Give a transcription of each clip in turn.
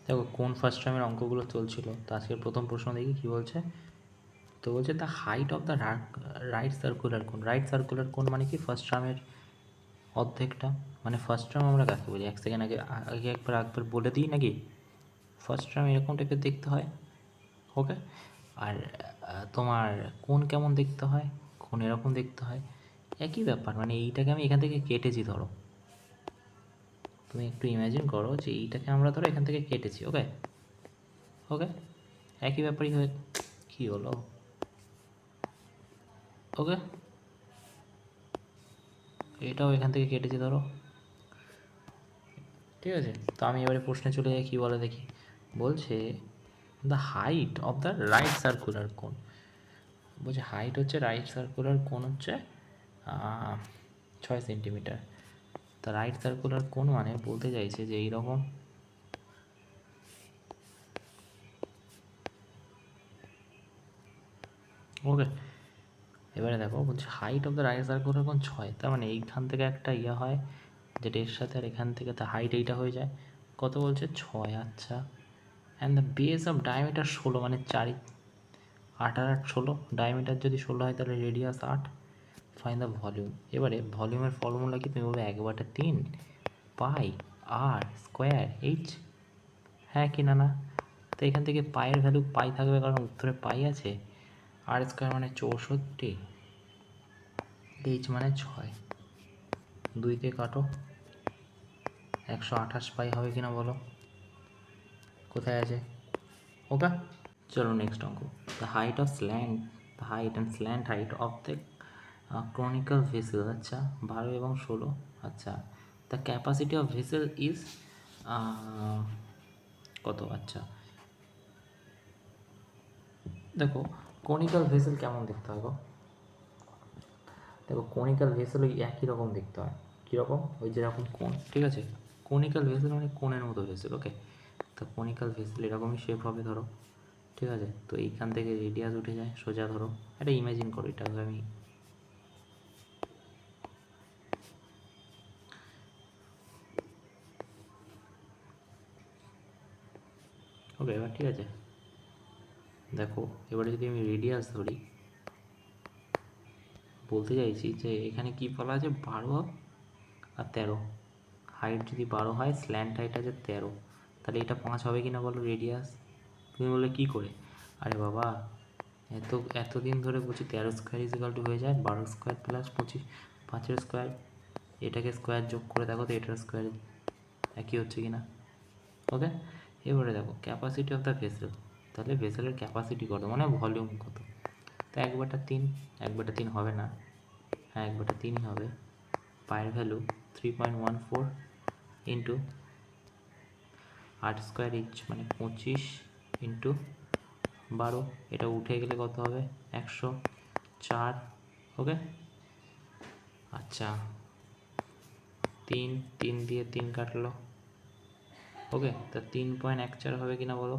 দেখো কোন ফার্স্ট টার্মের অঙ্কগুলো চলছিল, তো আজকের প্রথম প্রশ্ন দেখি কী বলছে। তো বলছে the height of the right circular কোন। রাইট সার্কুলার কোন মানে কি ফার্স্ট অর্ধেকটা, মানে ফার্স্ট টার্ম আমরা কাকে বলি, এক সেকেন্ড আগে আগে একবার বলে দিই নাকি। ফার্স্ট টার্ম এরকম টাইপের দেখতে হয়, ওকে। আর তোমার কোন কেমন দেখতে হয়, কোন এরকম দেখতে হয়, একই ব্যাপার। মানে এইটাকে আমি এখান থেকে কেটেছি, ধরো তুমি একটু ইমাজিন করো যে এইটাকে আমরা ধরো এখান থেকে কেটেছি, ওকে ওকে, একই ব্যাপারই হয়ে কী হলো, ওকে। এটাও এখান থেকে কেটেছি ধরো, ঠিক আছে। তো আমি এবারে প্রশ্নে চলে যাই, কী বলে দেখি। বলছে the height of the right circular কোন। বলছে হাইট হচ্ছে রাইট সার্কুলার কোন হচ্ছে 6 সেন্টিমিটার। তা রাইট সার্কুলার কোন মানে বলতে চাইছে যে এইরকম, ওকে। এবারে দেখো বলছে height of the right circular কোন 6, তার মানে এইখান থেকে একটা ইয়ে হয় যেটা এর সাথে, আর এখান থেকে তা হাইট এইটা হয়ে যায়। কত বলছে 6, আচ্ছা। And the base of diameter 16, মানে 4 8 আর 8 16, ডায়ামিটার যদি 16 হয় তাহলে রেডিয়াস 8। Fine the volume. এবারে ভলিউমের ফর্মুলা কি, তুমি বলবে 1/3 পাই আর স্কোয়ার এইচ, হ্যাঁ কি না না। তো এখান থেকে পায়ের ভ্যালু পাই থাকবে, কারণ উত্তরে পাই আছে। আর স্কোয়ার মানে 64, এইচ মানে 6, 2কে কাটো, 128 পাই হবে কিনা বলো, কোথায় আছে, ওকে। চলো নেক্সট অঙ্ক। The height of slant, the height and slant height of the conical vessel, আচ্ছা 12 এবং 16, আচ্ছা। The capacity of vessel is কত, আচ্ছা। দেখো কনিক্যাল ভেসেল কেমন দেখতে হয় গো। দেখো কনিক্যাল ভেসেল ওই একই রকম দেখতে হয়, কীরকম, ওই যেরকম কোন, ঠিক আছে। কনিক্যাল ভেসেল মানে কোণের মতো ভেসেল, ওকে। তো কনিক্যাল ভেসেল এরকমই শেপ হবে ধরো, ঠিক আছে। তো এইখান থেকে রেডিয়াস উঠে যায় সোজা, ধরো এটা ইমাজিন করো, এটাকে আমি ওকে। এবার ঠিক আছে, দেখো এবারে যদি আমি রেডিয়াস ধরি, বলতে চাইছি যে এখানে কি বলা আছে 12 আর 13, হাইট যদি 12 হয়, স্ল্যান্ট হাইট আছে 13, তাহলে এটা 5 হবে কি না বলো রেডিয়াস। তুমি বললে কী করে, আরে বাবা এত এতদিন ধরে বলছি 13 স্কোয়ার ইজিক্যাল টু হয়ে যায় 12 স্কোয়ার প্লাস 25, 5-এর স্কোয়ার, এটাকে স্কোয়ার যোগ করে দেখো তো এটার স্কোয়ার একই হচ্ছে কি না, ওকে। এবারে দেখো ক্যাপাসিটি অফ দ্য ভেসেল, তাহলে ভেসেলের ক্যাপাসিটি কত মানে ভলিউম কত। তো 1/3, 1/3 হবে না, হ্যাঁ 1/3ই হবে। পায়ের ভ্যালু 3.14 ইন্টু 8 স্কোয়ার ইঞ্চ মানে 25 ইন্টু 12, এটা উঠে গেলে কত হবে 104, ওকে। আচ্ছা 3 3 দিয়ে 3 কাটলো, ওকে। তা 3.14 হবে কিনা বলো,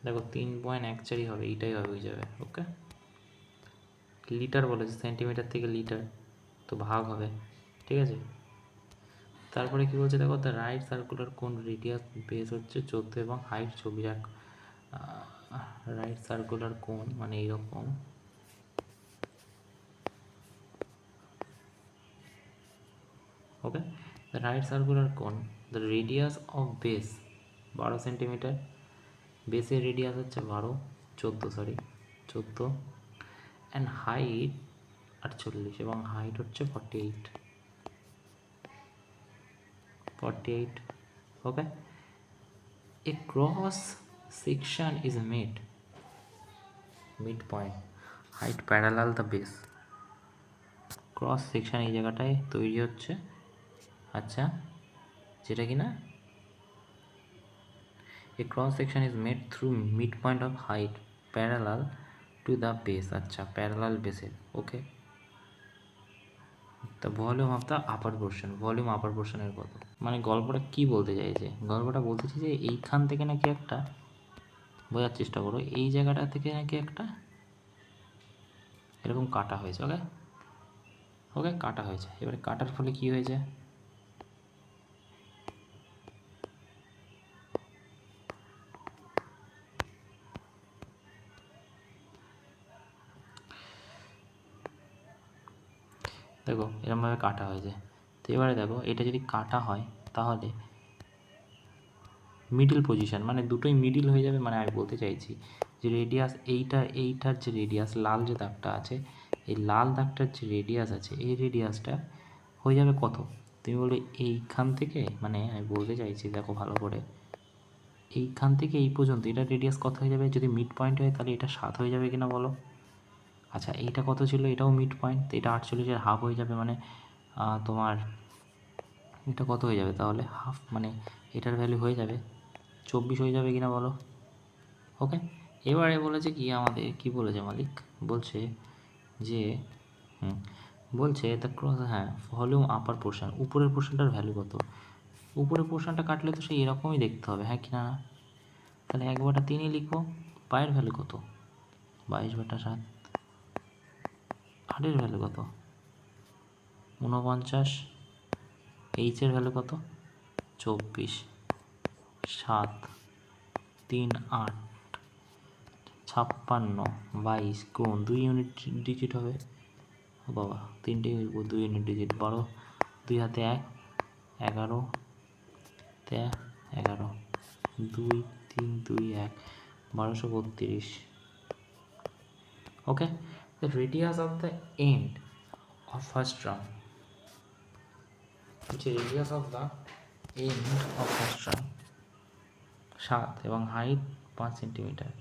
দেখো 3.14ই হবে, এইটাই হবে, হয়ে যাবে, ওকে। লিটার বলেছে, সেন্টিমিটার থেকে লিটার, তো ভাগ হবে, ঠিক আছে। তারপরে কি বলছে দেখো, দ্য রাইট সার্কুলার কোন রেডিয়াস বেস হচ্ছে 14 এবং হাইট 24। রাইট সার্কুলার কোন মানে এইরকম, okay. The right circular cone, the radius of base 12 centimetre, বেসের রেডিয়াস হচ্ছে 14 অ্যান্ড হাইট 48 এবং হাইট হচ্ছে 48, okay. A cross section is made, mid point, height parallel the base, cross section এই জায়গাটায় তৈরি হচ্ছে, আচ্ছা, যেটা কি না a cross section is made through mid point of height parallel to the base, আচ্ছা প্যারালাল বেসের, okay. The volume of the upper portion, volume আপার পোর্শনের কত, মানে গল্পটা কি বলতে চাইছে, গল্পটা বলতে চাইছে যে এইখান থেকে নাকি একটা, বোঝার চেষ্টা করো, এই জায়গাটা থেকে নাকি একটা এরকম কাটা হয়েছে, ওকে ওকে কাটা হয়েছে। এবারে কাটার ফলে কি হয়েছে, দেখো এরকমভাবে কাটা হয়েছে। তো এবারে দেখো এটা যদি কাটা হয় তাহলে মিডিল পজিশন মানে দুটোই মিডিল হয়ে যাবে। মানে আমি বলতে চাইছি যে রেডিয়াস এইটার যে রেডিয়াস লাল যে দাগটা আছে, এই লাল দাগটার যে রেডিয়াস আছে এই রেডিয়াসটা হয়ে যাবে কত? তুমি বলবে এইখান থেকে, মানে আমি বলতে চাইছি দেখো ভালো করে, এইখান থেকে এই পর্যন্ত এটার রেডিয়াস কত হয়ে যাবে? যদি মিড পয়েন্ট হয় তাহলে এটা 7 হয়ে যাবে কিনা বলো? আচ্ছা এইটা কত ছিল? এটাও মিড পয়েন্ট, তো এটা 48-এর হাফ হয়ে যাবে। মানে তোমার এটা কত হয়ে যাবে তাহলে? হাফ, মানে এটার ভ্যালু হয়ে যাবে 24 হয়ে যাবে কিনা বলো? ওকে, এবারে বলেছে কি আমাদের, কি বলেছে মালিক? বলছে যে বলছে দ্য ক্রস, হ্যাঁ ভলিউম আপার পোর্শন, উপরের পোর্শনটার ভ্যালু কত? উপরের পোর্শনটা কাটলে তো সেই এরকমই দেখতে হবে, হ্যাঁ কি না? তাহলে 1/3ই লিখবো। পায়ের ভ্যালু কত? 22/7। আটের ভ্যালু কত? 49। এইচের ভ্যালু কত? 24। 7, 3, 8, 56, 22 গুণ 2 ইউনিট ডিজিট হবে। ও বাবা, 3টে 2 ইউনিট ডিজিট। 12, 2 হাতে 1, 11, 11, 2, 3, 2, 1, 1232। ওকে, the radius of the end of first term, which is radius of the end of first term 7 এবং হাইট 5 সেন্টিমিটার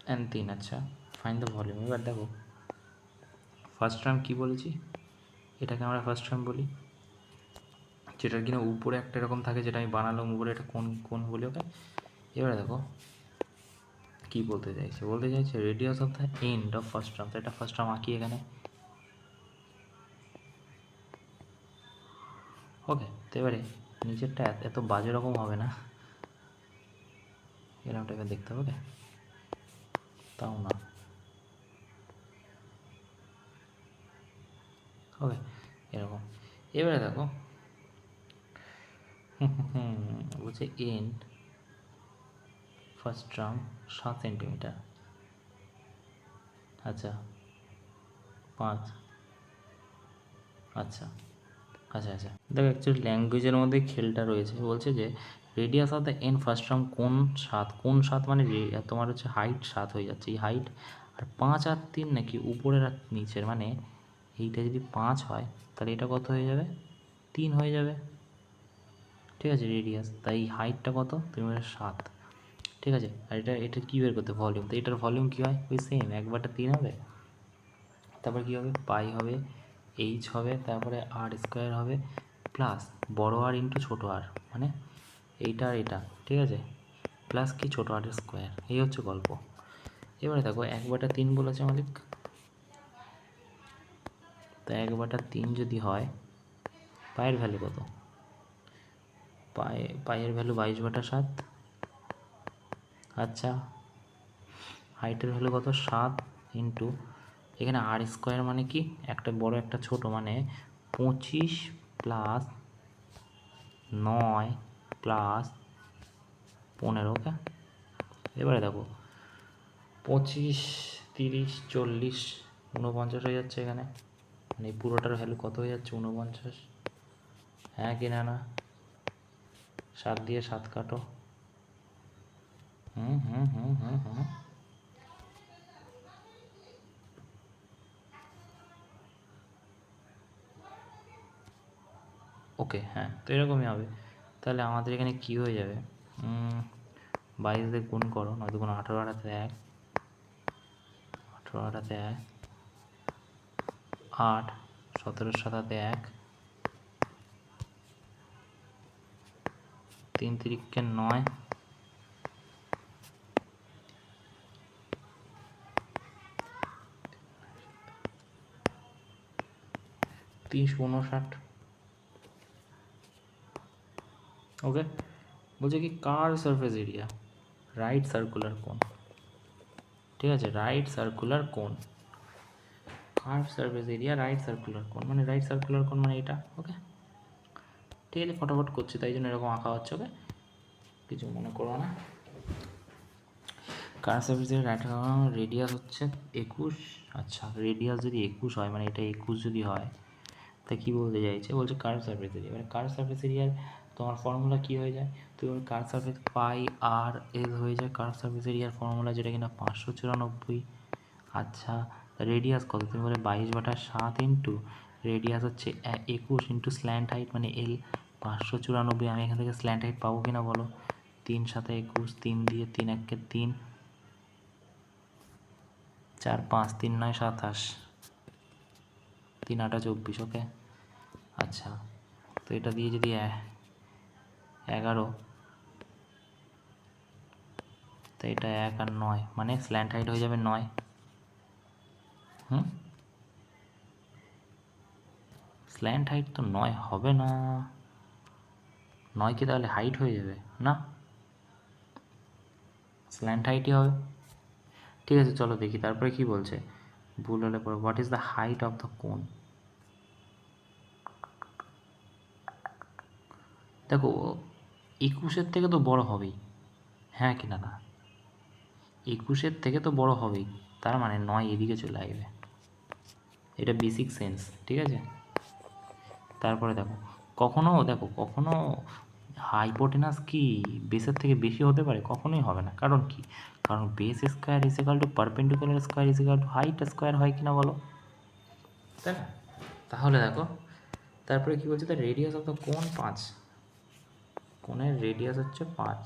অ্যান্ড 3। আচ্ছা, ফাইন্ড দ্য ভলিউম। এবার দেখো ফার্স্ট টার্ম কী বলেছি, এটাকে আমরা ফার্স্ট টার্ম বলি, যেটার কিনা উপরে একটা এরকম থাকে, যেটা আমি বানালাম উপরে, এটা কোন বলি। ওকে, এবারে দেখো কী বলতে চাইছে radius of the end of first term. তো এটা ফার্স্ট টার্ম আঁকি এখানে। ওকে, তো এবারে নিচেরটা এত বাজে রকম হবে না, এরকম টাইপের দেখতে হবে, তাও না। ওকে, এরকম। এবারে দেখো বলছে এন্ড ফার্স্ট টার্ম 7 সেন্টিমিটার। আচ্ছা 5। আচ্ছা আচ্ছা আচ্ছা, দেখো অ্যাকচুয়ালি ল্যাঙ্গুয়েজের মধ্যে খেলটা রয়েছে। বলছে যে radius of the end first term কোন 7 মানে তোমার হচ্ছে হাইট 7 হয়ে যাচ্ছে, এই হাইট। আর 5 আর 3 নাকি উপরের আর নিচের, মানে এইটা যদি 5 হয় তাহলে এটা কত হয়ে যাবে? 3 হয়ে যাবে। ঠিক আছে, রেডিয়াস, তাই হাইটটা কত? তুমি 7। ঠিক আছে, আর এটা কী বের করতে? ভলিউম। তো এটার ভলিউম কী হয়? ওই সেম 1/3 হবে। তারপর কী হবে? পাই হবে, এইচ হবে, তারপরে আর স্কোয়ার হবে, প্লাস বড় আর ইন্টু ছোটো আর, মানে এইটা আর এটা। ঠিক আছে, প্লাস কি ছোটো আর স্কোয়ার। এই হচ্ছে গল্প। এবারে দেখো 1/3 বলেছে মালিক, তো 1/3 যদি হয় পায়ের ভ্যালু কত? পায়ের ভ্যালু 22/7। আচ্ছা, হাইটের ভ্যালু কত? 7 ইন্টু এখানে আর স্কোয়ার মানে কি, একটা বড় একটা ছোট, মানে 25 প্লাস 9 প্লাস 15। ওকে, এবারে দেখো 25, 30, 40, 49 হয়ে যাচ্ছে এখানে, মানে এই পুরোটার ভ্যালু কত হয়ে যাচ্ছে? 49। হ্যাঁ কি না? না, 7 দিয়ে 7 কাটো। হুম হুম হুম হুম হুম ওকে, হ্যাঁ, তো এরকমই হবে। তাহলে আমাদের এখানে কী হয়ে যাবে? 22 দিয়ে গুণ করো, নয়তো কোনো 18 আটাতে 1, 18 আটাতে 1, 8, 17 7 1, 3 3 9, 359। ওকে, বলছে কি curve surface area right circular কোন। ঠিক আছে, রাইট সার্কুলার কোন, curve surface area right circular cone, মানে রাইট সার্কুলার কোন মানে এটা। ওকে, ঠিক আছে, ফটাফট করছি তাই জন্য এরকম আঁকা হচ্ছে। ওকে, কিছু মনে করো না। কার সার্ফেসের রেডিয়াস হচ্ছে 21। আচ্ছা, রেডিয়াস যদি 21 হয় মানে এটা 21 যদি হয়, তা কী বলতে চাইছে? বলছে কার সার্ফেস এরিয়া। এবার কার সার্ফেস এরিয়ার তোমার ফর্মুলা কী হয়ে যায়? তো এবার কার সার্ফেস পাই আর এল হয়ে যায় কার সার্ফেস এরিয়ার ফর্মুলা, যেটা কিনা 594। আচ্ছা, রেডিয়াস কত? তুমি বলে 22/7 ইন্টু রেডিয়াস হচ্ছে 21 ইন্টু স্ল্যান্ট হাইট মানে এল 594। আমি এখান থেকে স্ল্যান্ট হাইট পাবো কিনা বলো? 3 7 21, 3 দিয়ে 3 1 3, 4 5, 3 9 27, 3 8 24। ওকে, আচ্ছা, তো এটা দিয়ে যদি 11, তো এটা 1 আর 9 মানে স্ল্যান্ট হাইট হয়ে যাবে 9। স্ল্যান্ট হাইট তো 9 হবে না, 9 কি তাহলে হাইট হয়ে যাবে না? স্ল্যান্ট হাইটই হবে। ঠিক আছে, চলো দেখি তারপরে কি বলছে। ভুল হলে পরে what is the height of the কোন। দেখো 21-এর থেকে তো বড় হবেই, হ্যাঁ কি না? না, 21-এর থেকে তো বড় হবেই, তার মানে 9 এদিকে চলে আসবে, এটা বেসিক সেন্স। ঠিক আছে, তারপরে কখনো হাইপোটেনাস কি বেসের থেকে বেশি হতে পারে? কখনোই হবে না। কারণ কি? কারণ base square is equal to perpendicular square is equal to height square, হয় কিনা বলো? তাই না? তাহলে দেখো তারপরে কি বলছে, দ্য রেডিয়াস অফ দ্য কোন 5, কোণের রেডিয়াস হচ্ছে 5।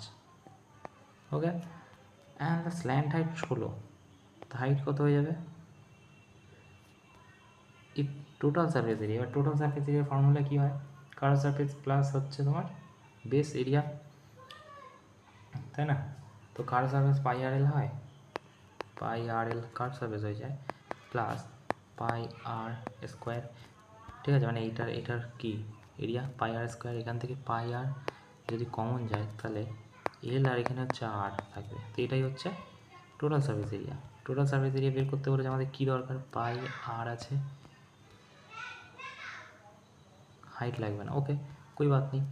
Okay, and the slant height 16, height কত হয়ে যাবে? Total surface area. এবার টোটাল সারফেস এরিয়ার ফর্মুলা কী হয়? কার্ভ সারফেস প্লাস হচ্ছে তোমার বেস এরিয়া, তাই না? তো কার্ভ সারফেস পাই আর এল হয়, পাই আর এল কার্ভ সারফেস হয়ে যায়, প্লাস পাই আর স্কোয়ার। ঠিক আছে, মানে এটার কি এরিয়া? পাই আর স্কোয়ার। এখান থেকে পাই আর যদি কমন যায় তাহলে এল আর এখানে হচ্ছে আর থাকবে, তো এটাই হচ্ছে total surface area. Total surface area বের করতে বলে আমাদের কী দরকার? পাই আর আছে, হাইট লাগবে না। ওকে, कोई बात नहीं,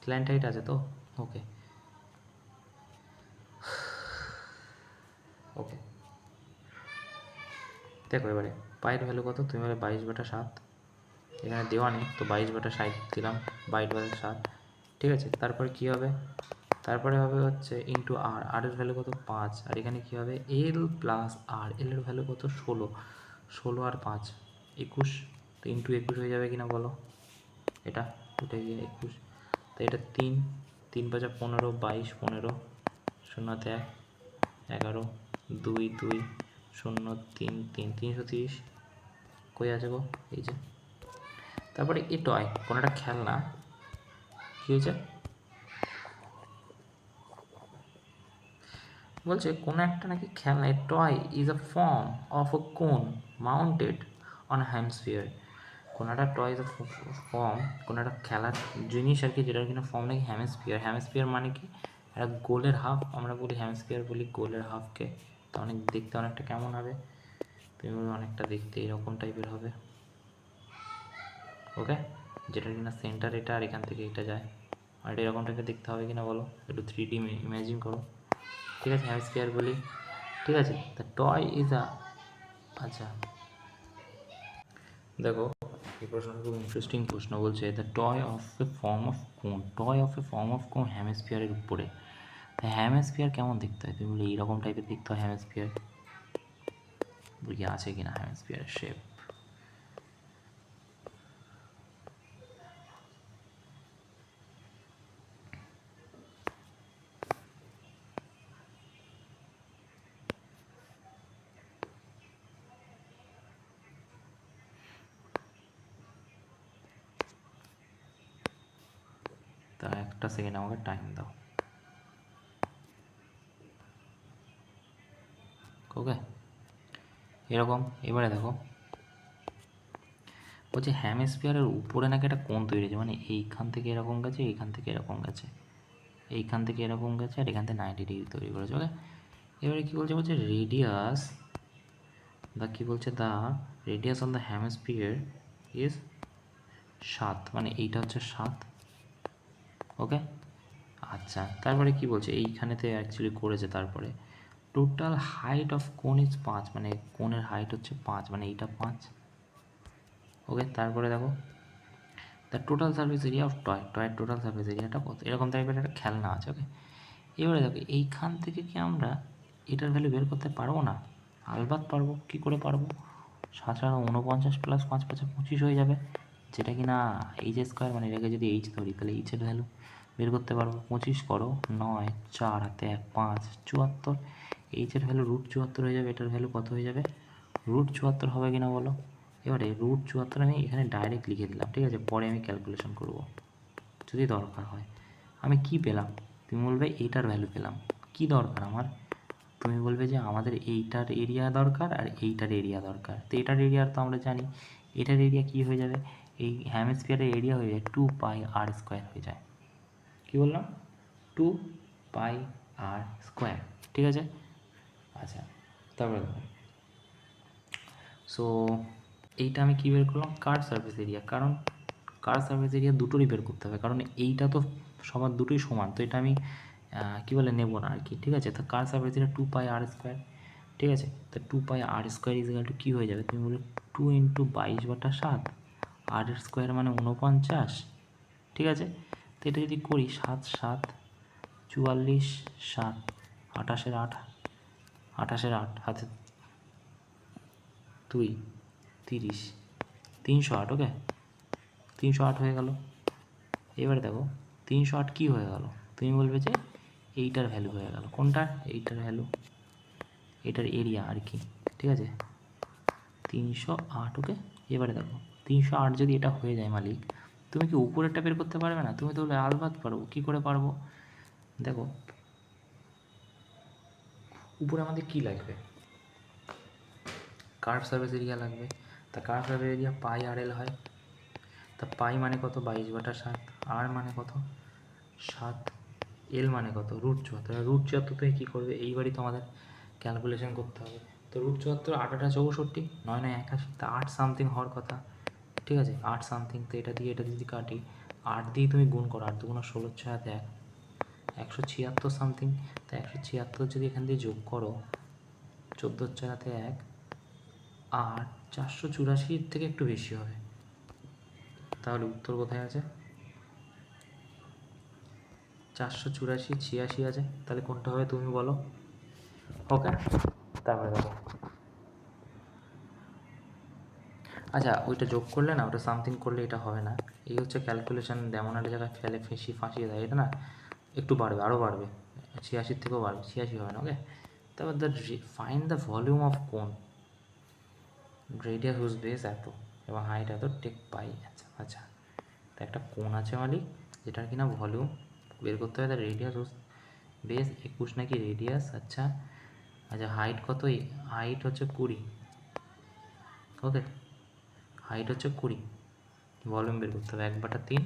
স্ল্যান্ট হাইট আছে তো। ওকে ওকে, দেখো এবারে পায়ের ভ্যালু কত? তুমি বলে 22/7, এখানে দেওয়া নেই তো 22/60 দিলাম, 22/7। ঠিক আছে, তারপরে কি হবে? তারপরে হবে হচ্ছে ইন্টু আর, আর এর ভ্যালু কত? 5। আর এখানে কি হবে? এল প্লাস আর, এল এর ভ্যালু কত? 16, 16 আর 5 21, তো ইন্টু 21 হয়ে যাবে কিনা বলো? এটা উঠে গিয়ে 21, তো এটা 3, 3 5 15, 22 15, 0 1 11, 2 2 0 3 3, 330। কই আছে গো? এই যে। তারপরে এ টয়, কোনো একটা খেলনা, কী হয়েছে বলছে? কোনো একটা নাকি খেলনা, এ toy is a form of a কোন মাউন্টেড অন হ্যামস্ফিয়ার। কোনো একটা টয় ইজ আ ফর্ম, কোনো একটা খেলার জিনিস আর কি, যেটার কিনা ফর্ম নাকি হ্যামস্ফিয়ার। হ্যামস্ফিয়ার মানে কি? একটা গোলের হাফ, আমরা বলি হ্যামস্ফিয়ার বলি গোলের হাফকে। তো অনেক দেখতে অনেকটা কেমন হবে? তুমি বলো অনেকটা দেখতে এরকম টাইপের হবে। ওকে, যেটা কিনা সেন্টার এটা আর এখান থেকে এটা যায়, আর এটা এরকম টাইপের দেখতে হবে কিনা বলো? একটু 3D ইমাজিন করো। ঠিক আছে, হ্যামস্ফিয়ার বলি। ঠিক আছে, দ্য টয় ইজ আ, আচ্ছা দেখো এই প্রশ্নটা খুব ইন্টারেস্টিং প্রশ্ন। বলছে the toy of a form of cone, toy of a form of cone হ্যামস্ফিয়ারের উপরে। হ্যামস্ফিয়ার কেমন দেখতে হয়? তুমি বলে এইরকম টাইপের দেখতে হয় হ্যামস্ফিয়ার, বলি আছে কিনা হ্যামস্ফিয়ারের শেপ। তা একটা সেকেন্ড আমাকে টাইম দাও। ওকে, এরকম। এবারে দেখো বলছে হ্যামস্ফিয়ারের উপরে নাকি একটা কোণ তৈরি হয়েছে, মানে এইখান থেকে এরকম গেছে, এইখান থেকে এরকম গেছে, এইখান থেকে এরকম গেছে, আর এখান থেকে 90 ডিগ্রি তৈরি করেছে। ওকে, এবারে কী বলছে? বলছে রেডিয়াস, দ্য কী বলছে? The radius on the hemisphere is 7, মানে এইটা হচ্ছে 7। ওকে, আচ্ছা তারপরে কি বলছে? এইখানেতে অ্যাকচুয়ালি করেছে, তারপরে টোটাল হাইট অফ কোন ইজ 5, মানে কোণের হাইট হচ্ছে 5, মানে এইটা 5। ওকে, তারপরে দেখো the total surface area of টয়ের টোটাল সার্ফেস এরিয়াটা কত, এরকম টাইপের একটা খেলনা আছে। ওকে, এবারে দেখো এইখান থেকে কি আমরা এটার ভ্যালু বের করতে পারবো না? আলবাত পারবো। কী করে পারবো? 7 প্লাস 5 5 25 হয়ে যাবে, যেটা কি না এইচ স্কোয়ার, মানে এটাকে যদি এইচ ধরি তাহলে এইচের ভ্যালু বের করতে পারবো। 25 করো 9, 4 হাতে 1, 5, 74। এইচের ভ্যালু √74 হয়ে যাবে, এটার ভ্যালু কত হয়ে যাবে? √74 হবে কিনা বলো? এবারে √74 আমি এখানে ডাইরেক্ট লিখে দিলাম, ঠিক আছে? পরে আমি ক্যালকুলেশন করব যদি দরকার হয়। আমি কি পেলাম? তুমি বলবে এইটার ভ্যালু পেলাম। কি দরকার আমার? তুমি বলবে যে আমাদের এইটার এরিয়া দরকার আর এইটার এরিয়া দরকার। তো এটার এরিয়ার তো আমরা জানি, এটার এরিয়া কী হয়ে যাবে? এই হ্যামিস্ফিয়ারের এরিয়া হয়ে যায় 2πr² হয়ে যায়। কী বললাম? 2πr², ঠিক আছে? আচ্ছা, তারপরে দেখো, সো এইটা আমি কী বের করলাম? Curve surface area. কারণ কার্ভ সারফেস এরিয়া দুটোরই বের করতে হবে, কারণ এইটা তো সবার দুটোই সমান, তো এটা আমি কী বলে নেব না আর কি, ঠিক আছে? তো কার্ভ সারফেস এরিয়া 2πr², ঠিক আছে? তো 2πr² ইজিক্যাল টু কী হয়ে যাবে? তুমি বলে 2 × 22/7, r² মানে 49, ঠিক আছে? তো এটা যদি করি 7 7 44 7 28 8 28 8 হাতে 2 30 308। ওকে, 308 হয়ে গেল। এবারে দেখো 308 কী হয়ে গেল? তুমি বলবে যে এইটার ভ্যালু হয়ে গেল। কোনটার? এইটার ভ্যালু, এটার এরিয়া আর কি, ঠিক আছে? 308। ওকে, এবারে দেখো 308 যদি এটা হয়ে যায় মালিক, তুমি কি উপরেরটা বের করতে পারবে না? তুমি তো বলে আলবাত পারবো। কী করে পারবো? দেখো উপরে আমাদের কি লাগবে? কার্ভ সারফেস এরিয়া লাগবে। তা কার্ভ সারফেস এরিয়া πr/l হয়। তা পাই মানে কত? 22/7। আর মানে কত? 7। এল মানে কত? √74। √74 থেকে কী করবে? এইবারই তো আমাদের ক্যালকুলেশন করতে হবে। তো √74 8 8 64, 9 9 81, তা 8 সামথিং হওয়ার কথা, ঠিক আছে? 8 সামথিং। তো এটা দিয়ে যদি কাটি, 8 দিয়ে তুমি গুণ করো, 8 2 16, 6 হাতে 1, 176 সামথিং। তো 176 যদি এখান দিয়ে যোগ করো, 14 4 হাতে 1, আর 484 থেকে একটু বেশি হবে। তাহলে উত্তর কোথায় আছে? 484, 86 আছে। তাহলে কোনটা হবে তুমি বলো? ওকে, তারপরে দেখো, আচ্ছা ওইটা যোগ করলে না, ওটা সামথিং করলে এটা হবে না। এই হচ্ছে ক্যালকুলেশন, যেমন একটা জায়গায় ফেলে ফাঁসিয়ে দেয়, এটা না একটু বাড়বে, আরও বাড়বে, 86 থেকেও বাড়বে, 86 হবে না। ওকে, তারপর ফাইন্ড দ্য ভলিউম অফ কোন রেডিয়াস হুজ বেস এত এবং হাইট এত টেক পাই। আচ্ছা আচ্ছা, তা একটা কোন আছে মালিক, যেটার কিনা ভলিউম বের করতে হবে, তার রেডিয়াস হুজ বেস 21 নাকি রেডিয়াস। আচ্ছা আচ্ছা, হাইট কত? হাইট হচ্ছে 20। ওকে, হাইট হচ্ছে 20, ভলিউম বের করতে হবে 1/3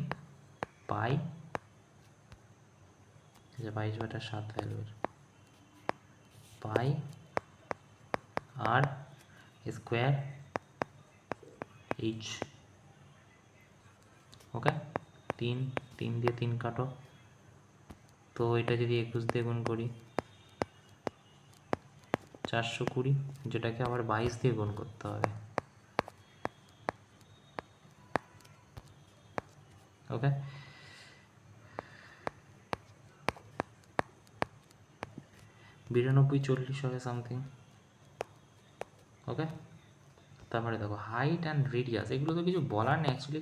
পাই, আচ্ছা 22/7 ভ্যালুর পাই আর স্কোয়ার এইচ। ওকে, 3 3 দিয়ে 3 কাটো, তো এটা যদি 21 দিয়ে গুণ করি 420, যেটাকে আবার 22 দিয়ে গুণ করতে হবে। ওকে, 92 40 হবে সামথিং। ওকে, তারপরে দেখো হাইট অ্যান্ড রেডিয়াস, এগুলো তো কিছু বলার নেই অ্যাকচুয়ালি,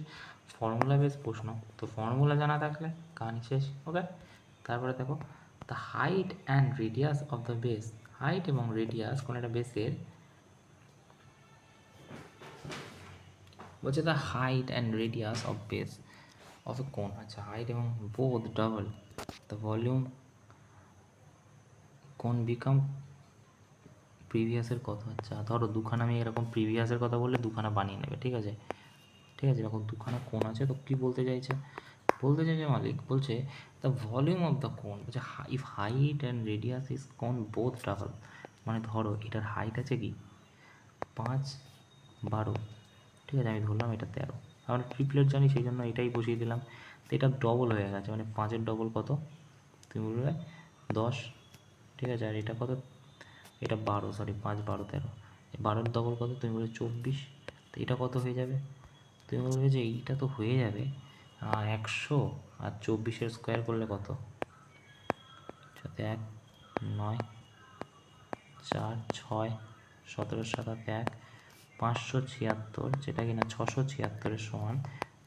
ফর্মুলা বেস প্রশ্ন, তো ফর্মুলা জানা থাকলে কাহিনি শেষ। ওকে, তারপরে দেখো the height and radius of the base, height এবং রেডিয়াস কোনো একটা বেসের, বলছে the height and radius of base of a cone. আচ্ছা, হাইট এবং both double the volume cone become প্রিভিয়াসের কত। আচ্ছা ধরো দুখানা, আমি এরকম প্রিভিয়াসের কথা বললে দুখানা বানিয়ে নেবে, ঠিক আছে? ঠিক আছে, এরকম দুখানা কোণ আছে, তো কী বলতে চাইছে? বলতে চাইছে মালিক, বলছে দ্য ভলিউম অফ দ্য কোণ, বলছে if height and radius is কোণ বোথ ডাবল, মানে ধরো এটার হাইট আছে কি 5 12, ঠিক আছে? আমি ধরলাম এটা 13, আমরা ট্রিপলেট জানি সেই জন্য এটাই বসিয়ে দিলাম। তো এটা ডবল হয়ে গেছে, মানে 5-এর ডবল কত? তুমি বলবে 10, ঠিক আছে? আর এটা কত? এটা 12, সরি 5 12 13, 12 ডবল কত? তুমি বলে 24। তো এটা কত হয়ে যাবে? তুমি বলবে যে এইটা তো হয়ে যাবে 100, আর 24-এর স্কোয়ার করলে কত? 1 9 4 6 17 7 1 576, যেটা কিনা 676-এর সমান,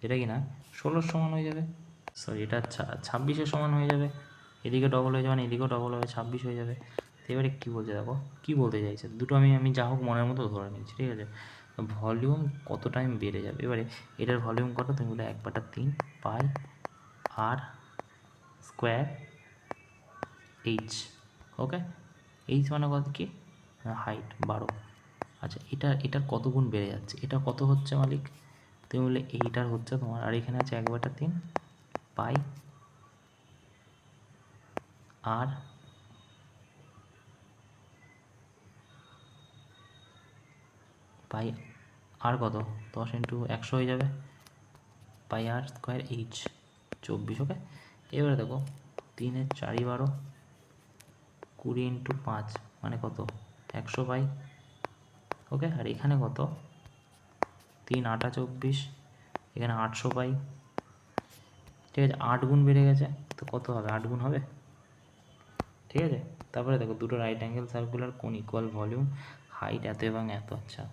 যেটা কিনা 16-র সমান হয়ে যাবে। সরি, এটা 26-এর সমান হয়ে যাবে। এদিকে ডবল হয়ে যাবে, এদিকেও ডবল হবে, 26 হয়ে যাবে। তো এবারে কী বলছে দেখো, কী বলতে চাইছে দুটো, আমি যা হোক মনের মতো ধরে নিচ্ছি, ঠিক আছে। ভলিউম কত টাইম বেড়ে যাবে, এবারে এটার ভলিউম কত? তুমি বলে 1/3 পাই আর স্কোয়ার এইচ। ওকে, এইচ মানে কত? কি হাইট 12। আচ্ছা, এটার কত গুণ বেড়ে যাচ্ছে? এটা কত হচ্ছে মালিক? তুমি বললে এইটার হচ্ছে তোমার, আর এখানে আছে 1/3 পাই আর পাই আর কত? 10 × 100 হয়ে যাবে, পাই আর স্কোয়ার এইচ 24। ওকে, এবারে দেখো 3 এর 4 12, 20 × 5 মানে কত? 100 পাই। ওকে, আর এখানে কত? 3 8 24, এখানে 800 পাই। ঠিক আছে, 8 গুণ বেড়ে গেছে, তো কত হবে? 8 গুণ হবে, ঠিক আছে। তারপরে দেখো দুটো right angle circular cone equal volume, height এত এবং এত। আচ্ছা,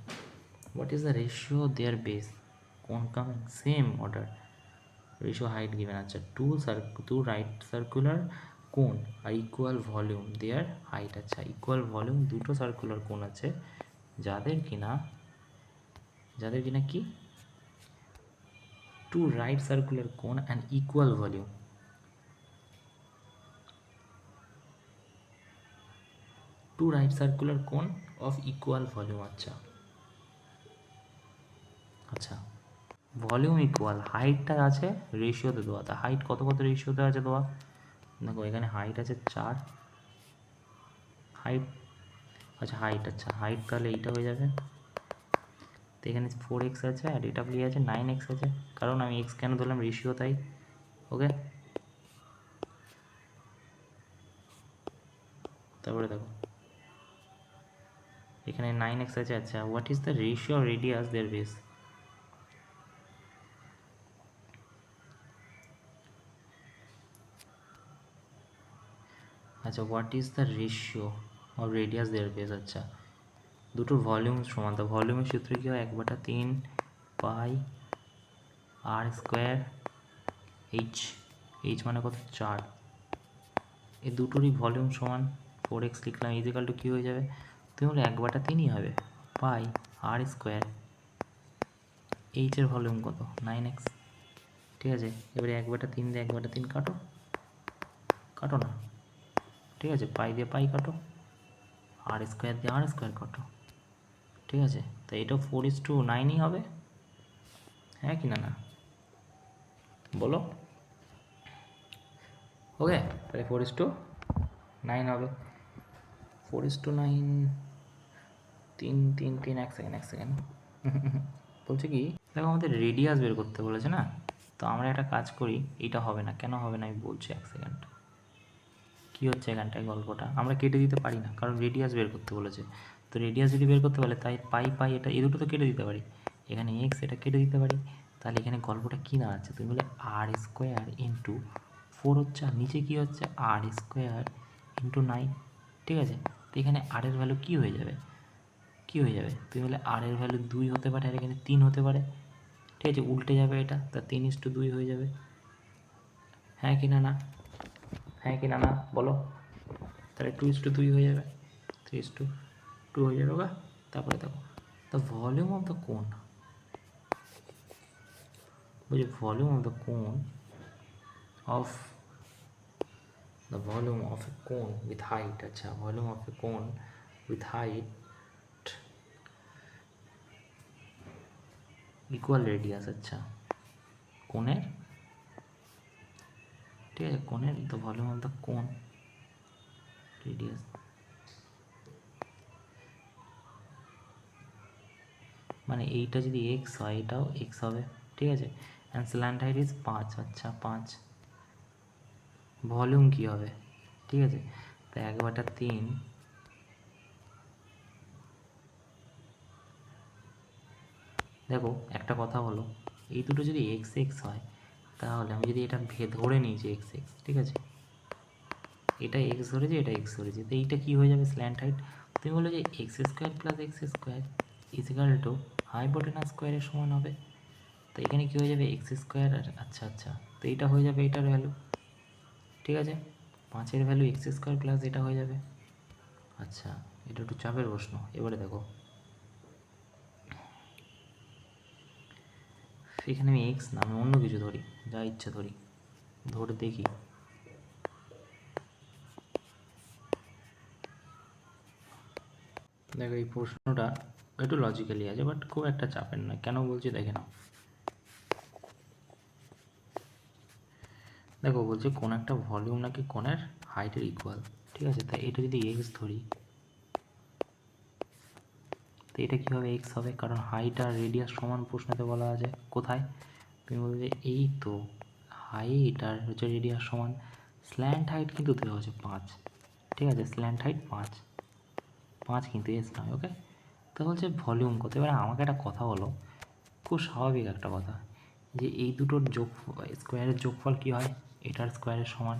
what is the ratio their base? Cone coming same order, ratio height given. আচ্ছা, টু রাইট সার্কুলার কোন আর ইকুয়াল ভলিউম দেয়ার হাইট। আচ্ছা, ইকুয়াল ভলিউম দুটো সার্কুলার কোন আছে যাদের কিনা কি, two right circular cone and equal volume. Two right circular cone of equal volume. আচ্ছা আচ্ছা, ভলিউম ইকুয়াল, হাইটটা আছে রেশিওতে দেওয়া, তা হাইট কত কত রেশিওতে আছে দেওয়া? দেখো এখানে হাইট আছে 4, হাইট, আচ্ছা হাইট, আচ্ছা হাইট তাহলে এইটা হয়ে যাবে। তো এখানে 4x আছে আর এটা প্লে আছে 9x আছে, কারণ আমি x কেন ধরলাম? রেশিও তাই। ওকে, তারপরে দেখো এখানে 9x আছে। আচ্ছা, what is the ratio radius their base? আচ্ছা, what is the ratio of radius their base. আচ্ছা, দুটোর ভলিউম সমান, তো ভলিউমের সূত্র কী হয়? 1/3 পাই আর স্কোয়ার এইচ, এইচ মানে কত? 4। এই দুটোরই ভলিউম সমান, 4x লিখলাম, ইজিক্যাল টু কী হয়ে যাবে? তুমি বলে 1/3ই হবে পাই আর স্কোয়ার, এইচের ভলিউম কত? 9x। ঠিক আছে, এবারে 1/3 দিয়ে 1/3 কাটো, কাটো না, ঠিক আছে, পাই দিয়ে পাই কাটো, আর স্কোয়ার দিয়ে আর স্কোয়ার কাটো, ঠিক আছে। তো এটা 4:9ই হবে, হ্যাঁ কি না? না বলো। ওকে, তাহলে 4:9 হবে। 4:9, 3 3 3, এক সেকেন্ড বলছে কি, দেখো আমাদের রেডিয়াস বের করতে বলেছে না, তো আমরা একটা কাজ করি, এইটা হবে না, কেন হবে না আমি বলছি, এক সেকেন্ড। কী হচ্ছে এখানটায় গল্পটা, আমরা কেটে দিতে পারি না, কারণ রেডিয়াস বের করতে বলেছে। তো রেডিয়াস যদি বের করতে পারে, তাই পাই পাই এটা, এই দুটো তো কেটে দিতে পারি, এখানে এক্স এটা কেটে দিতে পারি। তাহলে এখানে গল্পটা কী দাঁড়াচ্ছে? তুমি বলে আর স্কোয়ার ইন্টু 4 হচ্ছে, আর নিচে কী হচ্ছে? আর স্কোয়ার ইন্টু 9, ঠিক আছে। তো এখানে আর এর ভ্যালু কী হয়ে যাবে? কী হয়ে যাবে? তুমি বলে আর এর ভ্যালু 2 হতে পারে, আর এখানে 3 হতে পারে, ঠিক আছে, উল্টে যাবে এটা, তা 3:2 হয়ে যাবে, হ্যাঁ কি না? না, হ্যাঁ কি না? না বলো। তাহলে 2:2 হয়ে যাবে, 3:2 হয়ে যাবে। ওকে, তারপরে দেখো দ্য ভলিউম অফ দ্য কোন, বলছি ভলিউম অফ দ্য কোন of the volume of a কোন উইথ হাইট। আচ্ছা, ভলিউম অফ এ কোন উইথ হাইট ইকুয়াল রেডিয়াস। আচ্ছা, কোণের, ঠিক আছে, কোণের দ্য ভলিউম অফ দ্য কোন রেডিয়াস, মানে এইটা যদি এক্স হয় এটাও এক্স হবে, ঠিক আছে। And slant height is 5। আচ্ছা 5, ভলিউম কী হবে? ঠিক আছে, তো 1/3 দেখো একটা কথা হলো, এই দুটো যদি এক্স এক্স হয়, তাহলে আমি যদি এটা ধরে নিই যে এক্স এক্স, ঠিক আছে, এটা এক্স ধরেছি, এটা এক্স ধরেছি, তো এইটা কী হয়ে যাবে স্ল্যান্ট হাইট। তুমি বলো যে x square plus x square equal to hypotenuse স্কোয়ারের সমান হবে। তো এখানে কী হয়ে যাবে এক্স স্কোয়ার, আর আচ্ছা আচ্ছা, তো এইটা হয়ে যাবে এটার ভ্যালু, ঠিক আছে, 5-এর ভ্যালু এক্স স্কোয়ার প্লাস এটা হয়ে যাবে। আচ্ছা, এটা একটু চাপের প্রশ্ন। এবারে দেখো, এখানে আমি এক্স না, আমি অন্য কিছু ধরি, যা ইচ্ছা ধরি, ধরে দেখি। দেখো এই প্রশ্নটা একটু লজিক্যালি আছে, বাট খুব একটা চাপের নয়। কেন বলছি দেখে নাও। দেখো বলছে কোন একটা ভলিউম নাকি কোণের হাইটের ইকুয়াল, ঠিক আছে, তাই এটা যদি এক্স ধরি, তো এটা কীভাবে এক্স হবে, কারণ হাইট আর রেডিয়াস সমান প্রশ্নতে বলা আছে। কোথায় তুমি বলবে এই তো হাইট আর হচ্ছে রেডিয়াস সমান, স্ল্যান্ট হাইট কিন্তু দেওয়া হচ্ছে 5, ঠিক আছে, স্ল্যান্ট হাইট 5, 5 কিন্তু এস নয়, ওকে। তো বলছে ভলিউম কত। এবার আমাকে একটা কথা বলো, খুব স্বাভাবিক একটা কথা, যে এই দুটোর যোগ স্কোয়ারের যোগফল কী হয়, এটার স্কোয়ারের সমান,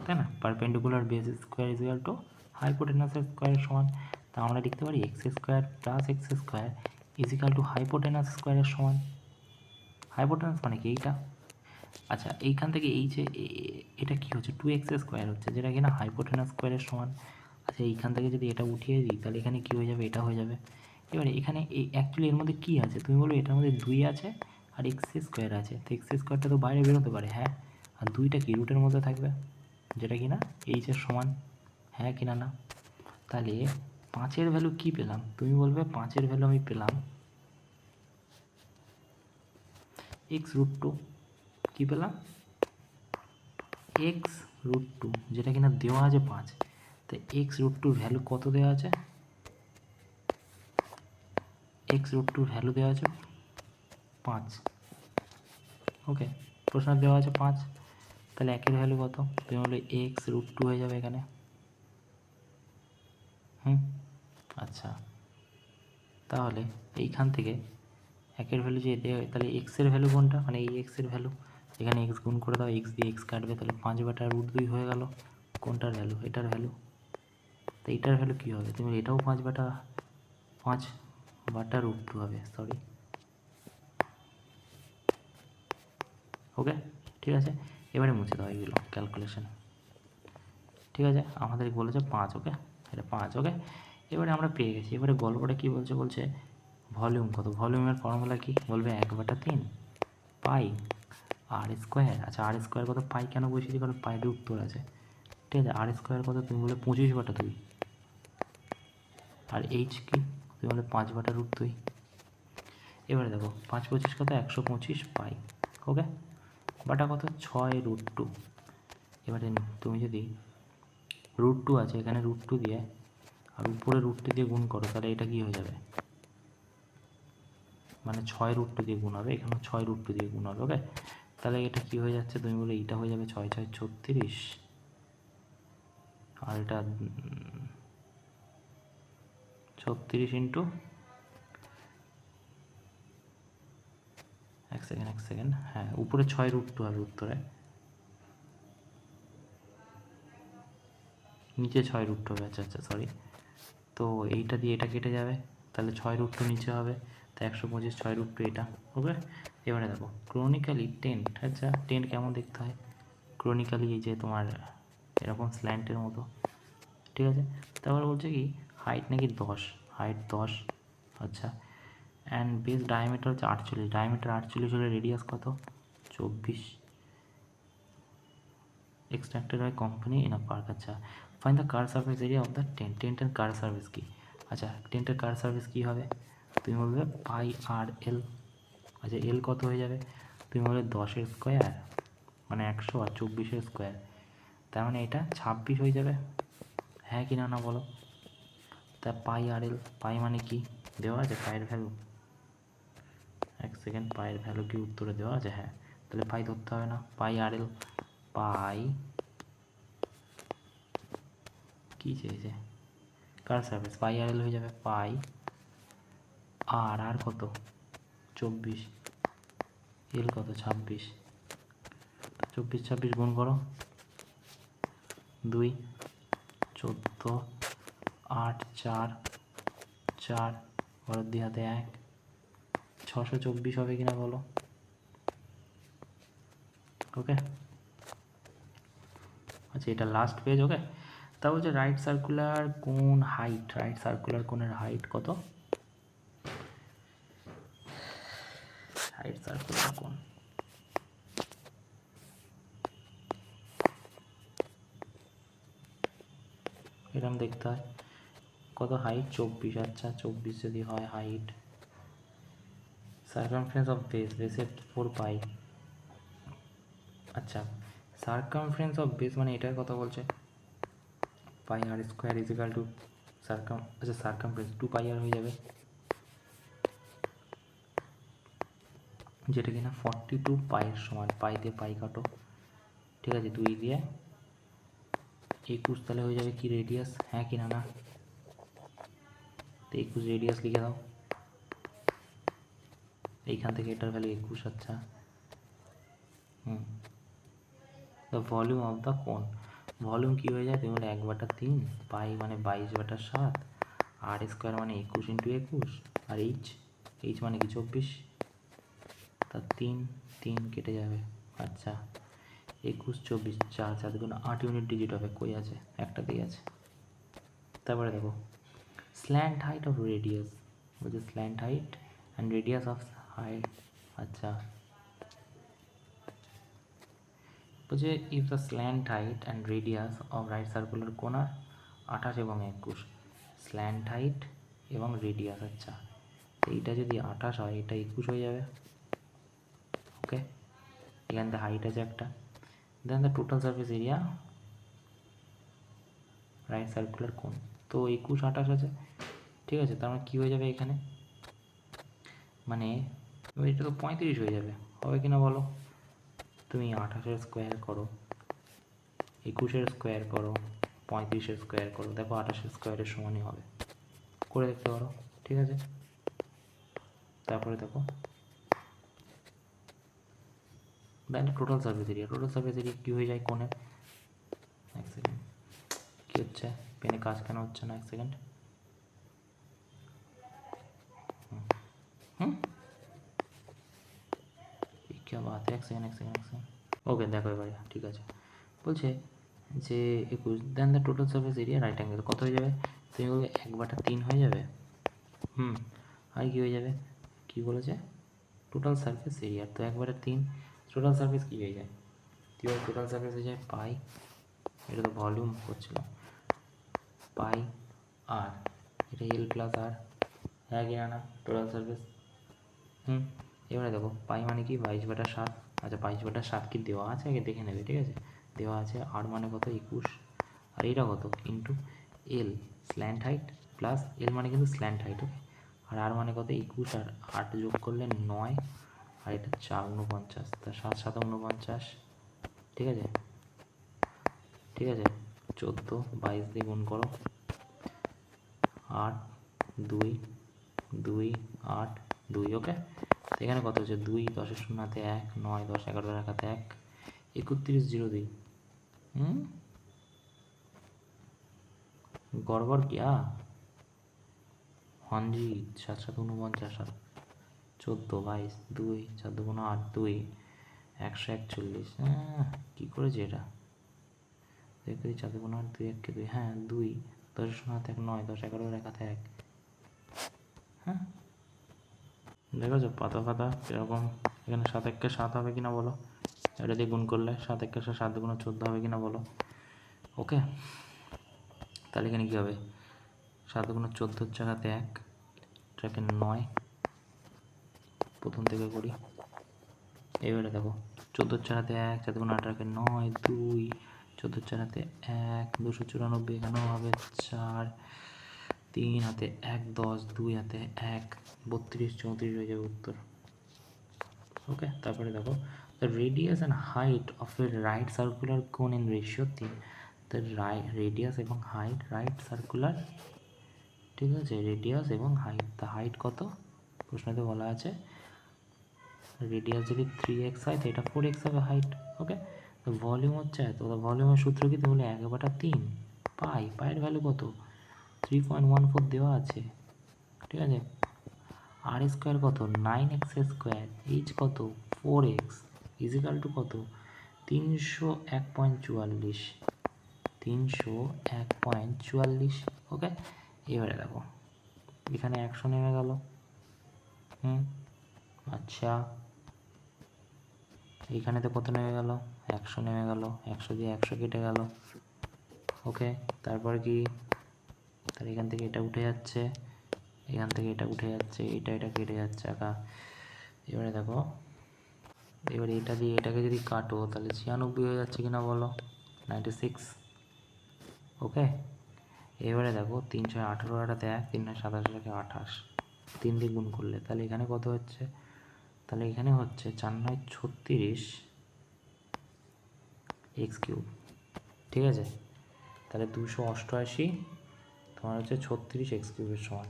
তাই না, perpendicular base square equal to হাইপোটেনাসের স্কোয়ারের সমান। তা আমরা লিখতে পারি X square plus x square equal to hypotenuse স্কোয়ারের সমান। হাইপোটেনাস মানে কি এইটা, আচ্ছা এইখান থেকে এই যে এটা কি হচ্ছে 2x স্কোয়ার হচ্ছে, যেটা কিনা হাইপোটেনাস স্কোয়ারের সমান। আচ্ছা এইখান থেকে যদি এটা উঠিয়ে দিই, তাহলে এখানে কী হয়ে যাবে, এটা হয়ে যাবে। এবারে এখানে এই অ্যাকচুয়ালি এর মধ্যে কী আছে, তুমি বলো এটার মধ্যে 2 আছে আর এক্স স্কোয়ার আছে, তো এক্স স্কোয়ারটা তো বাইরে বেরোতে পারে, হ্যাঁ, আর 2টা কি রুটের মধ্যে থাকবে, যেটা কিনা এইচের সমান, হ্যাঁ কিনা না। তাহলে 5-এর ভ্যালু কী পেলাম, তুমি বলবে 5-এর ভ্যালু আমি পেলাম x√2, কী পেলাম x√2, যেটা কিনা দেওয়া আছে 5। তো x√2 ভ্যালু কত দেওয়া আছে, x√2 ভ্যালু দেওয়া আছে 5, ওকে, প্রশ্ন দেওয়া আছে 5, তাহলে একের ভ্যালু কত, তুমি বললে x√2 হয়ে যাবে এখানে। আচ্ছা, তাহলে এইখান থেকে একের ভ্যালু যে দেওয়া হয়, তাহলে এক্সের ভ্যালু কোনটা, মানে এই এক্সের ভ্যালু, এখানে এক্স গুণ করে দাও, এক্স দিয়ে এক্স কাটবে, তাহলে 5/√2 হয়ে গেল কোনটার ভ্যালু, এটার ভ্যালু। তো এইটার ভ্যালু কী হবে, তুমি এটাও 5/√2 হবে, সরি, ওকে, ঠিক আছে। এবারে মুছে দাও এইগুলো ক্যালকুলেশন, ঠিক আছে, আমাদের বলেছে 5, ওকে, এটা 5, ওকে। এবারে আমরা পেয়ে গেছি। এবারে গল্পটা কী বলছে, বলছে ভলিউম কত, ভলিউমের ফর্মুলা কি, বলবে 1/3 পাই আর স্কোয়ার। আচ্ছা আর স্কোয়ার কত, পাই কেন বসেছি, কারণ পাইতে উত্তর আছে, ঠিক আছে। আর স্কোয়ার কত, তুমি বলে 25/2, আর এইচ কি, তুমি বলে 5/√2। এবারে দেখো 5×25 কত, 125 পাই, ওকে, বাটা কত 6√2। এবারে তুমি যদি √2 আছে, এখানে √2 দিয়ে আর উপরে √2 দিয়ে গুণ করো, তাহলে এটা কি হয়ে যাবে, মানে 6√2 দিয়ে গুণ হবে, এখানে 6√2 দিয়ে গুণ হবে, ওকে। তাহলে এটা কি হয়ে যাচ্ছে, তুমি বলে এইটা হয়ে যাবে 6 6 36, আর এটা 36 ইন্টু, এক সেকেন্ড, হ্যাঁ উপরে 6√2 হবে উত্তরে, নিচে 6√2 হবে, আচ্ছা আচ্ছা সরি। তো এইটা দিয়ে এটা কেটে যাবে, তাহলে 6√2 নিচে হবে, তো 125 6√2 এটা, ওকে। এবারে দেখো ক্রনিক্যালি টেন্ট, আচ্ছা টেন্ট কেমন দেখতে হয়, ক্রনিক্যালি এই যে তোমার এরকম স্ল্যান্টের মতো, ঠিক আছে। তারপর বলছে কি হাইট নাকি 10, হাইট 10, আচ্ছা, অ্যান্ড বেস ডায়ামিটার হচ্ছে 48, ডায়ামিটার 48 হলে রেডিয়াস কত 24, extracted by company in a park. আচ্ছা fine the curved surface area of the tent, টেন্টের কার সার্ভিস কি, আচ্ছা টেন্টের কার সার্ভিস কী হবে, তুমি বলবে πr/l, আচ্ছা এল কত হয়ে যাবে, তুমি বলবে 10-এর স্কোয়ার মানে 100 আর 24-এর স্কোয়ার, তার মানে এটা 26 হয়ে যাবে, হ্যাঁ কি না না বলো। তা πr/l, পাই মানে কি দেওয়া আছে, পায়ের ভ্যালু, এক সেকেন্ড, পায়ের ভ্যালু কি উত্তরে দেওয়া আছে, হ্যাঁ, তাহলে পাই ধরতে হবে না, πr/l, পাই কী চেয়েছে, কার সার্ভিস, πr/l হয়ে যাবে পাই আর কত 24, এল কত 26, 24 26 গুণ করো, 2 14 8 4 4 ঘরের 2 হাতে 1, 624 হবে কিনা বলো। ওকে, আচ্ছা এটা লাস্ট পেজ। ওকে, তা বলছে রাইট সার্কুলার কোন হাইট, রাইট সার্কুলার কোণের হাইট কত, রাইট সার্কুলার কোণ এরকম দেখতে হয়, কত হাইট 24, আচ্ছা 24 যদি হয় হাইট, সার্কামফারেন্স অফ বেস, বেসের 4 পাই, আচ্ছা সার্কামফারেন্স অফ বেস মানে এটার কথা বলছে, পাই আর স্কোয়ার ইজ ইকাল টু আচ্ছা সার্কামফারেন্স 2 পাই আর হয়ে যাবে, যেটা কিনা 42 পাইয়ের সমান, পাই দিয়ে পাই কাটো, ঠিক আছে 2 দিয়ে 21, তাহলে হয়ে যাবে কি রেডিয়াস, হ্যাঁ কি না, না তো 21 রেডিয়াস লিখে দাও, এইখান থেকে এটার ভ্যালু 21, আচ্ছা দ্য ভলিউম অফ দ্য কোন, ভলিউম কী হয়ে যায়, তুমি বলে 1/3 পাই মানে 22/7, আর স্কোয়ার মানে 21 ইন্টু 21, আর এইচ মানে কি 24, তা 3 3 কেটে যাবে, আচ্ছা 21 24 4 4 দুগুণ 8 ইউনিট ডিজিট হবে, কই আছে, একটা দিয়ে আছে। তারপরে দেখো স্ল্যান্ট হাইট অফ রেডিয়াস, বলছে slant height and radius of height, আচ্ছা বলছে if the slant height and radius of right circular কোণ আর 28 এবং 21, স্ল্যান্ট হাইট এবং রেডিয়াস, আচ্ছা এইটা যদি 28 হয় এটা 21 হয়ে যাবে। ওকে, এখান থেকে হাইট আছে একটা, then the total surface area right circular cone, তো 21 28 আছে, ঠিক আছে, তার মানে কী হয়ে যাবে এখানে, মানে এটা তো 35 হয়ে যাবে, হবে কি না বলো, তুমি 28-এর স্কোয়ার করো, 21-এর স্কোয়ার করো, 35-এর স্কোয়ার করো, দেখো 28-এর স্কোয়ারের সমানই হবে, করে দেখতে পারো, ঠিক আছে। তারপরে দেখো then total surface area, total surface area কী হয়ে যায় কোণের, এক সেকেন্ড কী হচ্ছে, পেনে কাজ কেন হচ্ছে না, এক সেকেন্ড, क्या बात है, এক সেকেন্ড। ওকে দেখো এবারে ঠিক আছে, বলছে যে 21, then the total surface area right angle কত হয়ে যাবে, তুমি বলবে 1/3 হয়ে যাবে, আর কী হয়ে যাবে, কী বলেছে টোটাল সার্ফেস এরিয়া, তো 1/3 টোটাল সার্ফেস কী হয়ে যায়, কী বলে টোটাল সার্ফেস হয়ে যায় পাই, এটা তো ভলিউম করছিলাম, পাই আর এটা এল প্লাস আর, হ্যাঁ কি না টোটাল সার্ফেস, এবারে দেখো পাই মানে কি 22/7, আচ্ছা 22/7 কি দেওয়া আছে, আগে দেখে নেবে, ঠিক আছে দেওয়া আছে, আর মানে কত 21, আর এটা কত into L slant height plus L মানে কিন্তু স্ল্যান্ট হাইট, ওকে, আর মানে কত 21, আর 8 যোগ করলে 9, আর এটা 4 49, তা 7 7 49, ঠিক আছে 14 22 দিয়ে গুণ করো, 8 2 2 8 2, ওকে, এখানে কত হচ্ছে 2 10 শূন্যতে 1 9 10 11 রাখাতে 1 31 02, গড়বড় क्या, हाँ जी 7 7 49, 14 22 2 4 2 8 2 141, কী করেছে এটা, 2 4 2 8 2 1 2, হ্যাঁ 2 10 শূন্যতে 1 9 10 11 রাখাতে 1, হ্যাঁ দেখেছো পাতা পাতা এরকম, এখানে 7 1 7 হবে কিনা বলো, এটা দিয়ে গুণ করলে 7 1 7 2 14 হবে কিনা বলো, ওকে, তাহলে এখানে কী হবে 7 2 14 জায়গাতে 1, এটাকে 9, প্রথম থেকে করি, এবারে দেখো 14 জায়গাতে 1 4 2 8 রাখে 9 2, 14 জায়গাতে 1 294, এখানেও হবে 4 3 হাতে 1 10 2 হাতে 1 32 34 হয়ে যাবে উত্তর, ওকে। তারপরে দেখো the radius and height of A right circular কোন ইন রেশিও 3, দ্য রেডিয়াস এবং হাইট রাইট সার্কুলার, ঠিক আছে রেডিয়াস এবং হাইট, তা হাইট কত প্রশ্নতে বলা আছে রেডিয়াস যদি 3x হয় তো এটা 4x হবে হাইট। ওকে, তো ভলিউম হচ্ছে এত, ভলিউমের সূত্র কি তাহলে 1/3 পাইয়ের ভ্যালু কত 3.14 দেওয়া আছে, ঠিক আছে। আর স্কোয়ার কত 9x স্কোয়ার, এইচ কত 4x ইজিক্যাল টু কত 301.44, 301.44। ওকে, এবারে দেখো এখানে 100 নেমে গেল। আচ্ছা এইখানে তো কত নেমে গেল 100 নেমে গেল, 100 দিয়ে 100 কেটে গেল। ওকে, তারপর কি, তাহলে এখান থেকে এটা উঠে যাচ্ছে, এখান থেকে এটা উঠে যাচ্ছে, এটা কেটে যাচ্ছে একা। এবারে দেখো, এবারে এটা দিয়ে এটাকে যদি কাটো তাহলে 96 হয়ে যাচ্ছে কিনা বলো, 96। ওকে, এবারে দেখো 318 আটাতে 1, 3 27 28, 3 দিয়ে গুণ করলে তাহলে এখানে কত হচ্ছে, তাহলে এখানে হচ্ছে 4 9 36 এক্স কিউব, ঠিক আছে। তাহলে 288 তোমার হচ্ছে 36 এক্স কিউবের সমান।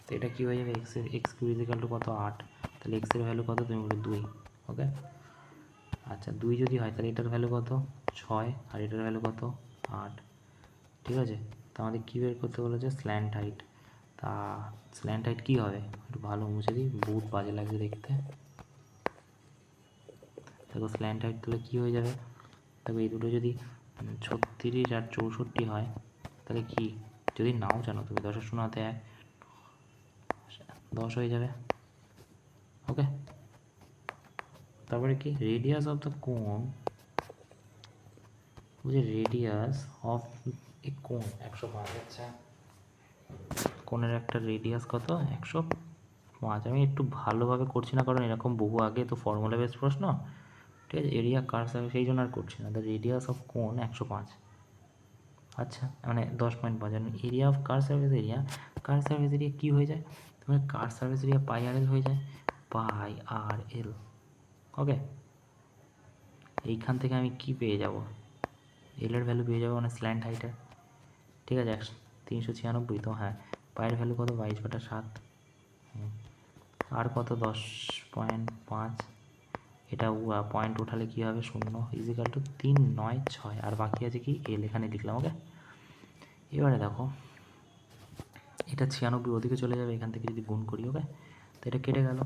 তো এটা কী হয়ে যাবে, এক্স কিউব ইজিক্যাল টু কত 8, তাহলে এক্সের ভ্যালু কত তুমি বলে 2। ওকে, আচ্ছা 2 যদি হয় তাহলে এটার ভ্যালু কত 6 আর এটার ভ্যালু কত 8, ঠিক আছে। তো আমাদের কী বের করতে বলেছে স্ল্যান্ট হাইট। তা স্ল্যান্ট হাইট কী হবে, একটু ভালো মুছে দিই, বহুত বাজে লাগছে দেখতে। দেখো স্ল্যান্ট হাইট তাহলে কী হয়ে যাবে, দেখো এই দুটো যদি 36 আর 64 হয় তাহলে কি, যদি নাও জানো তুমি 10 শূন্যতে 1 10 হয়ে যাবে। ওকে, তারপরে কি রেডিয়াস অফ দ্য কোন, বুঝে রেডিয়াস অফ এ কোন 105। আচ্ছা কোণের একটা রেডিয়াস কত 105। আমি একটু ভালোভাবে করছি না কারণ এরকম বহু আগে তো ফর্মুলা বেস প্রশ্ন, ঠিক আছে, এরিয়া কার সার্ভিস সেই জন্য আর করছি না। দ্য রেডিয়াস অফ কোন 105, আচ্ছা মানে 10.5। Area of curved surface area, curved surface area কী হয়ে যায়, তোমার কার সার্ভিস এরিয়া পাই আর এল হয়ে যায়, পাই আর এল। ওকে, এইখান থেকে আমি কি পেয়ে যাব, এলের ভ্যালু পেয়ে যাবো মানে স্ল্যান্ট হাইটের, ঠিক আছে 396। তো হ্যাঁ পায়ের ভ্যালু কত 22/7, আর কত 10.5, এটা পয়েন্ট উঠালে কী হবে 0 ইজিক্যাল টু 396, আর বাকি আছে কি এল, এখানে লিখলাম। ওকে, এবারে দেখো এটা 96 ওদিকে চলে যাবে, এখান থেকে যদি গুণ করি। ওকে, তো এটা কেটে গেল,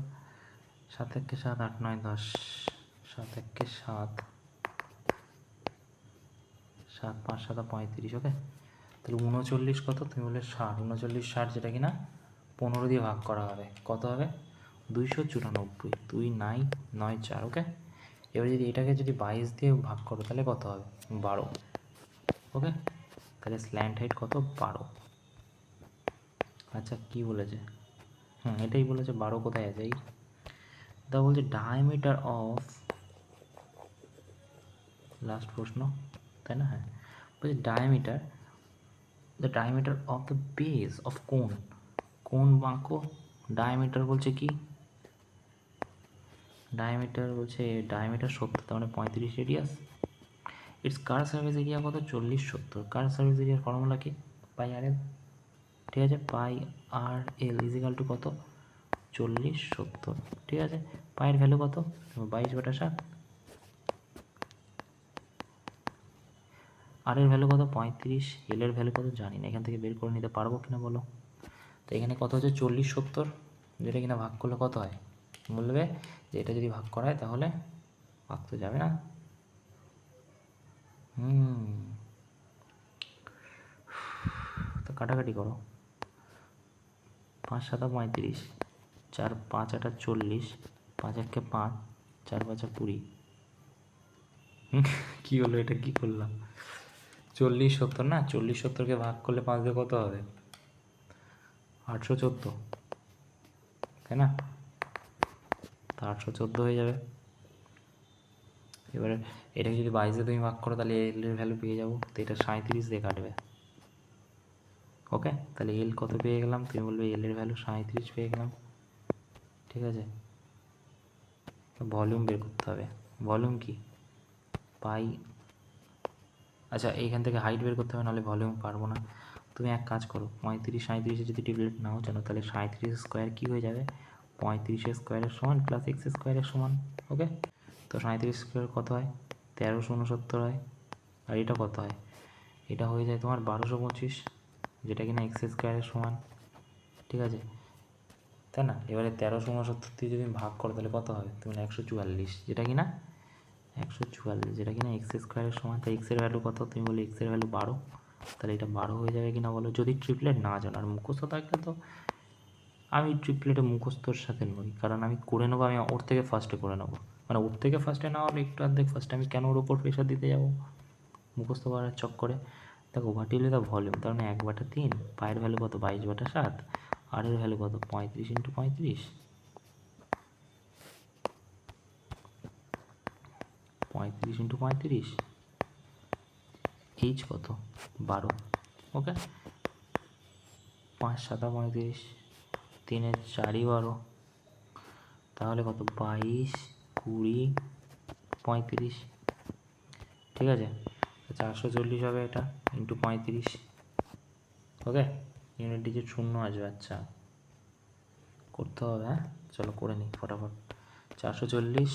7 1 7 8 9 10, 7 1 7, 7 5 7 35। ওকে, তাহলে 39 কত তুমি বলে 60, 39 60 যেটা কিনা 15 দিয়ে ভাগ করা হবে, কত হবে 294, 2 9 9 4। ওকে, এবার যদি এটাকে যদি 22 দিয়ে ভাগ করো তাহলে কত হবে 12। ওকে, তাহলে স্ল্যান্ট হাইট কত 12। আচ্ছা কী বলেছে, এটাই বলেছে 12 কোথায় আছে, এই তা বলছে ডায়ামিটার অফ, লাস্ট প্রশ্ন তাই না, হ্যাঁ বলছে diameter, the diameter of the base of কোন, কোন বাঁকো ডায়ামিটার বলছে কি, ডায়ামিটার বলছে ডায়ামিটার 70, তার মানে 35 radius. It's car surface area কত 40 70, কার সার্ভিস এরিয়ার ফর্মুলা কি পাই আর এল, ঠিক আছে, পাই আর এল ইজিক্যাল টু কত 40 70, ঠিক আছে। পায়ের ভ্যালু কত 22/7, আর এর ভ্যালু কত 35, এল এর ভ্যালু কত জানি না, এখান থেকে বের করে নিতে পারবো কিনা বলো। তো এখানে কত হচ্ছে 40 70, যেটা কিনা ভাগ করলে কত হয়, বলবে যে এটা যদি ভাগ করা হয় তাহলে ভাগ তো যাবে না, তো কাটাকাটি করো, 5 7 35, 4 5 8 40, 5 1 5, 4 5 20। কী হলো এটা, কী করলাম, 40 70 না, 40 70কে ভাগ করলে 5 দিয়ে কত হবে 814, তাই না, তো 814 হয়ে যাবে। এবারে এটাকে যদি 22 দিয়ে তুমি ভাগ করো তাহলে এল এর ভ্যালু পেয়ে যাবো, তো এটা 37 দিয়ে কাটবে। ওকে, তাহলে এল কত পেয়ে গেলাম, তুমি বলবে এল এর ভ্যালু 37 পেয়ে গেলাম, ঠিক আছে। ভলিউম বের করতে হবে, ভলিউম কি পাই, আচ্ছা এইখান থেকে হাইট বের করতে হবে, নাহলে ভলিউম পারবো না। তুমি এক কাজ করো 35 37 যদি ডিভাইড নাও জানো তাহলে 37 স্কোয়ার কী হয়ে যাবে 35 স্কোয়ারের সমান প্লাস এক্স স্কোয়ারের সমান। ওকে, তো 37 স্কোয়ার কত হয়? 1370 হয়। আর এটা কত হয়? এটা হয়ে যায় তোমার 1225, যেটা কিনা এক্স স্কোয়ারের সমান। ঠিক আছে, তাই না? এবারে 1369 দিয়ে যদি ভাগ করো তাহলে কত হবে? তুমি 144, যেটা কিনা 144, যেটা কিনা এক্স স্কোয়ারের সমান। তাই এক্সের ভ্যালু কত? তুমি বলে এক্সের ভ্যালু 12, তাহলে এটা 12 হয়ে যাবে কিনা বলো? যদি ট্রিপলেট না জানো। আর মুখস্থ থাকলে তো, আমি ট্রিপলেটে মুখস্থর সাথে নই, কারণ আমি করে নেবো, আমি ওর থেকে ফার্স্টে করে নেবো। মানে ওর থেকে ফার্স্টে না হলে একটু অর্ধেক ফার্স্টে আমি কেন ওর ওপর প্রেশার দিতে যাবো মুখস্থ করার চক্করে? দেখো ভার্টিলে দ্য ভলিউম, তার মানে 1/3, পায়ের ভ্যালু কত? 22/7, আর এর ভ্যালু কত? 35 × 35, 35 × 35, এইচ কত? 12। ওকে, 5 × 7 = 35, 3 × 4 = 12, তাহলে কত? 22, 20, 35। ঠিক আছে, 440 হবে এটা, ইন্টু 35। ওকে, ইউনিট ডিজিট শূন্য আসবে। আচ্ছা, করতে হবে, হ্যাঁ চলো করে নিই ফটাফট। 440,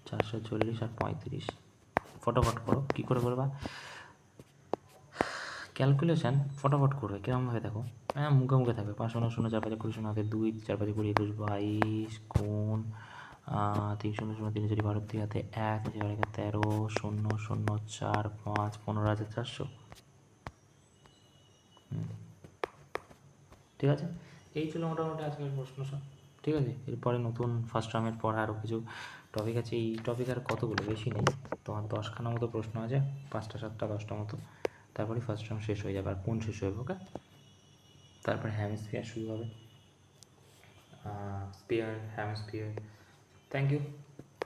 440 আর 35, ফটাফট করো। কী করে করবা ক্যালকুলেশান? ফটাফট করবে কীরকমভাবে দেখো, হ্যাঁ মুখে মুখে থাকবে। 5 শূন্য শূন্য 4 5 20 শূন্য হাতে 2, 4 5 20 21, 22 গুণ 3 শূন্য শূন্য 3 4 12 2 হাতে 1, 4 1 13, 0 0 4 5, 15,400। ঠিক আছে, এই ছিল মোটামুটি আজকের প্রশ্ন সব। ঠিক আছে, এরপরে নতুন ফার্স্ট টার্মের পর আরও কিছু টপিক আছে। এই টপিক আর কতগুলো, বেশি নেই, তোমার 10খানা মতো প্রশ্ন আছে, 5টা 7টা 10টা মতো, তারপরে ফার্স্ট টার্ম শেষ হয়ে যাবে। আর কোন শেষ হয়ে যাবে? ওকে, তারপরে হ্যামস্ফিয়ার শুরু হবে, স্পিয়ার, হ্যামস্ফিয়ার। Thank you.